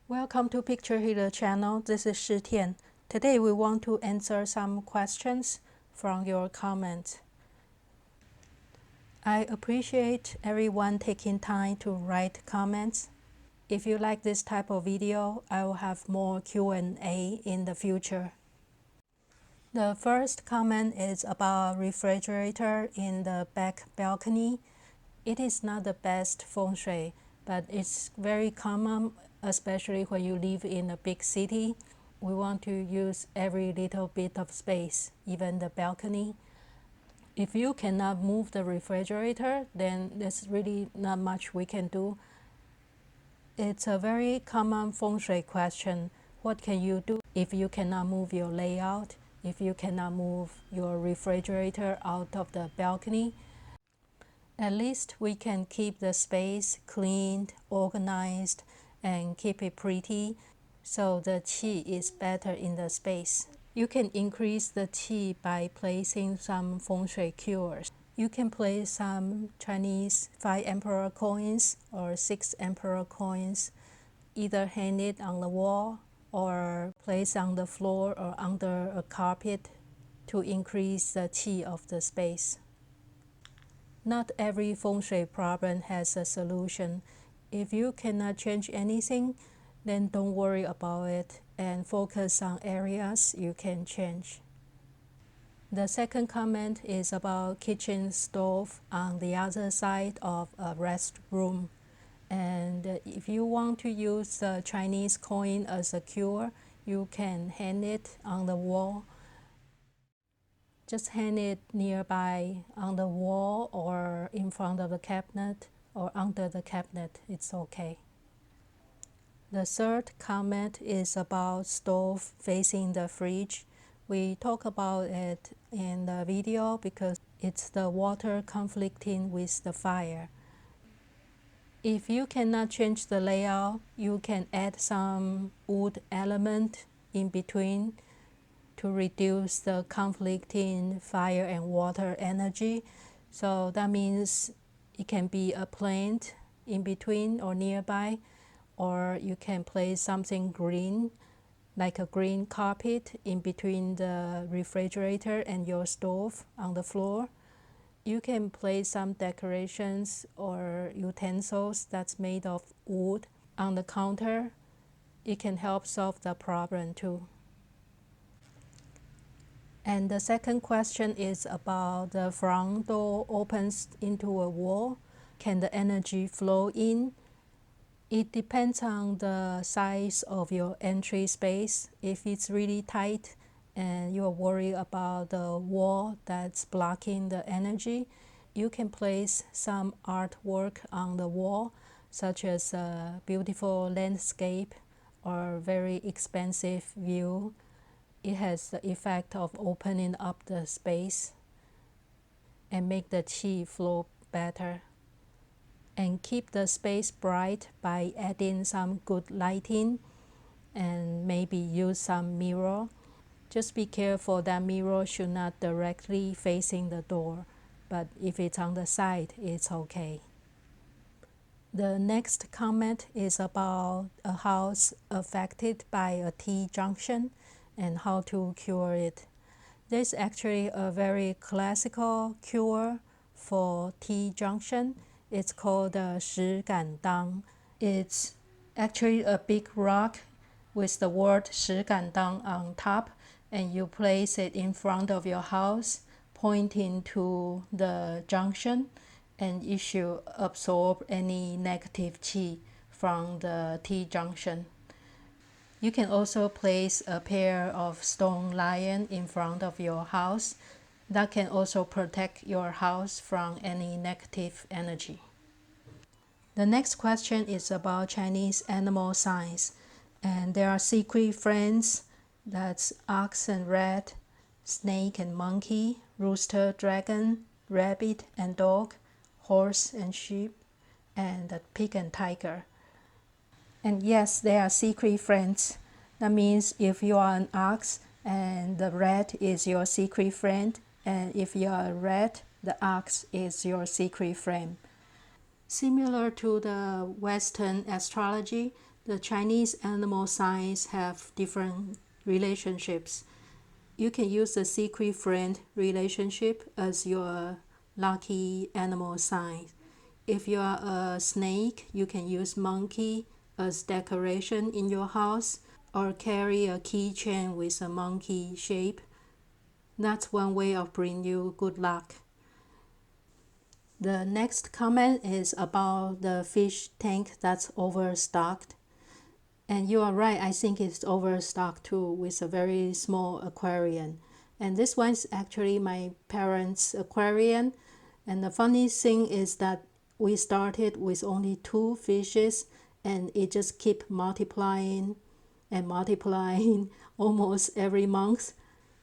Welcome to Picture Healer channel. This is Shi Tian. Today we want to answer some questions from your comments. I appreciate everyone taking time to write comments. If you like this type of video, I will have more Q&A in the future. The first comment is about refrigerator in the back balcony. It is not the best feng shui, but it's very common, especially when you live in a big city. We want to use every little bit of space, even the balcony. If you cannot move the refrigerator, then there's really not much we can do. It's a very common feng shui question. What can you do if you cannot move your layout, if you cannot move your refrigerator out of the balcony? At least we can keep the space cleaned, organized, and keep it pretty so the qi is better in the space. You can increase the qi by placing some feng shui cures. You can place some Chinese 5 emperor coins or 6 emperor coins, either hang it on the wall or place on the floor or under a carpet to increase the qi of the space. Not every feng shui problem has a solution. If you cannot change anything, then don't worry about it and focus on areas you can change. The second comment is about kitchen stove on the other side of a restroom. And if you want to use the Chinese coin as a cure, you can hang it on the wall. Just hang it nearby on the wall or in front of the cabinet or under the cabinet. It's okay. The third comment is about stove facing the fridge. We talk about it in the video because it's the water conflicting with the fire. If you cannot change the layout, you can add some wood element in between to reduce the conflicting fire and water energy. So that means it can be a plant in between or nearby, or you can place something green, like a green carpet in between the refrigerator and your stove on the floor. You can place some decorations or utensils that's made of wood on the counter. It can help solve the problem too. And the second question is about the front door opens into a wall. Can the energy flow in? It depends on the size of your entry space. If it's really tight and you're worried about the wall that's blocking the energy, you can place some artwork on the wall, such as a beautiful landscape or very expansive view. It has the effect of opening up the space and make the qi flow better. And keep the space bright by adding some good lighting and maybe use some mirror. Just be careful that mirror should not directly facing the door, but if it's on the side, it's okay. The next comment is about a house affected by a Tjunction and how to cure it. There's actually a very classical cure for Tjunction. It's called Shi Gan Dang. It's actually a big rock with the word Shi Gan Dang on top, and you place it in front of your house, pointing to the junction, and it should absorb any negative qi from the Tjunction. You can also place a pair of stone lion in front of your house. That can also protect your house from any negative energy. The next question is about Chinese animal signs. And there are secret friends, that's ox and rat, snake and monkey, rooster, dragon, rabbit and dog, horse and sheep, and pig and tiger. And yes, they are secret friends. That means if you are an ox and the rat is your secret friend, and if you are a rat, the ox is your secret friend. Similar to the Western astrology, The Chinese animal signs have different relationships. You can use the secret friend relationship as your lucky animal sign. If you are a snake, you can use monkey as decoration in your house or carry a keychain with a monkey shape. That's one way of bringing you good luck. The next comment is about the fish tank that's overstocked. And you are right, I think it's overstocked too with a very small aquarium. And this one's actually my parents' aquarium. And the funny thing is that we started with only 2 fishes and it just kept multiplying and multiplying almost every month.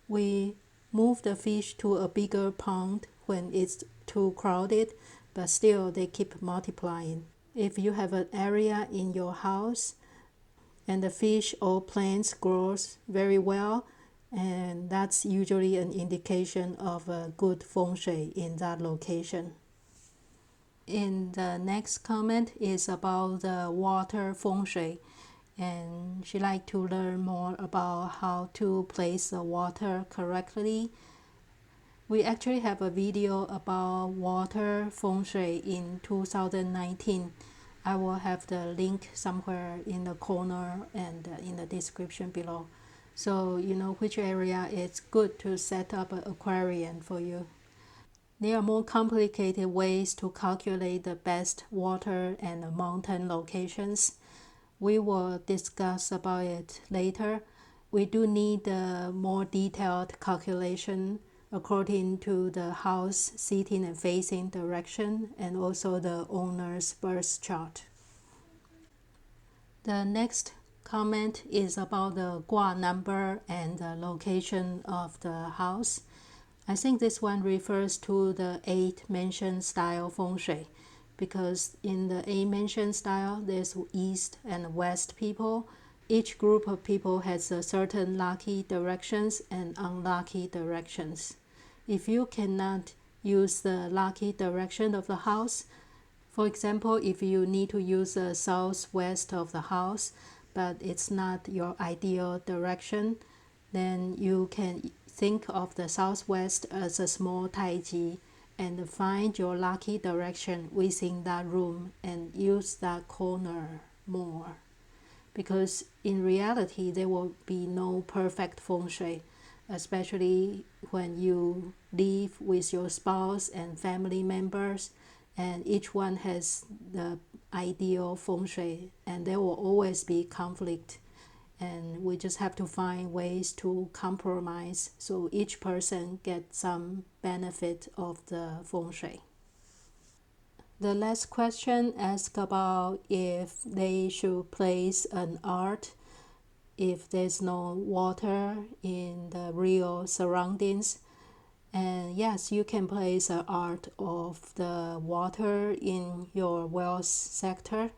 We move the fish to a bigger pond when it's too crowded, but still they keep multiplying. If you have an area in your house and the fish or plants grows very well, and that's usually an indication of a good feng shui in that location. In the next comment is about the water feng shui, and she like to learn more about how to place the water correctly. We actually have a video about water feng shui in 2019. I will have the link somewhere in the corner and in the description below. So you know which area it's good to set up an aquarium for you. There are more complicated ways to calculate the best water and mountain locations. We will discuss about it later. We do need a more detailed calculation according to the house sitting and facing direction and also the owner's birth chart. The next comment is about the gua number and the location of the house. I think this one refers to the 8-mansion style feng shui, because in the 8-mansion style there's east and west people. Each group of people has a certain lucky directions and unlucky directions. If you cannot use the lucky direction of the house, for example, if you need to use the southwest of the house, but it's not your ideal direction, then you can think of the southwest as a small taiji and find your lucky direction within that room and use that corner more. Because in reality, there will be no perfect feng shui, especially when you live with your spouse and family members, and each one has the ideal feng shui, and there will always be conflict. And we just have to find ways to compromise so each person gets some benefit of the feng shui. The last question asks about if they should place an art if there's no water in the real surroundings. And yes, you can place an art of the water in your wealth sector.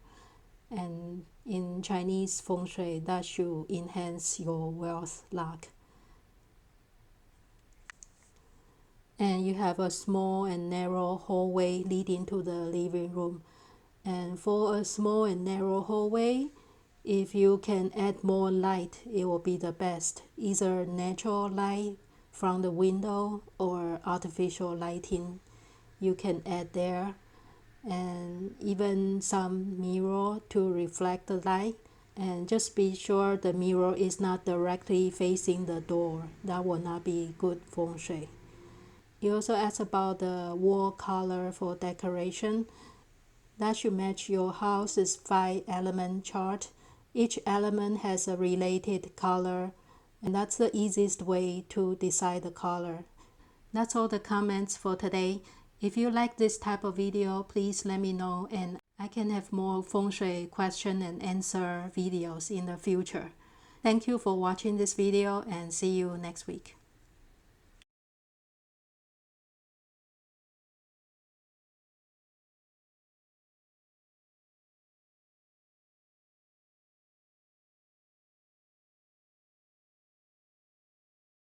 And in Chinese feng shui, that should enhance your wealth luck. And you have a small and narrow hallway leading to the living room. And for a small and narrow hallway, if you can add more light, it will be the best. Either natural light from the window or artificial lighting you can add there. And even some mirror to reflect the light. And just be sure the mirror is not directly facing the door. That will not be good feng shui. You also asked about the wall color for decoration. That should match your house's 5-element chart. Each element has a related color, and that's the easiest way to decide the color. That's all the comments for today. If you like this type of video, please let me know, and I can have more feng shui question and answer videos in the future. Thank you for watching this video, and see you next week.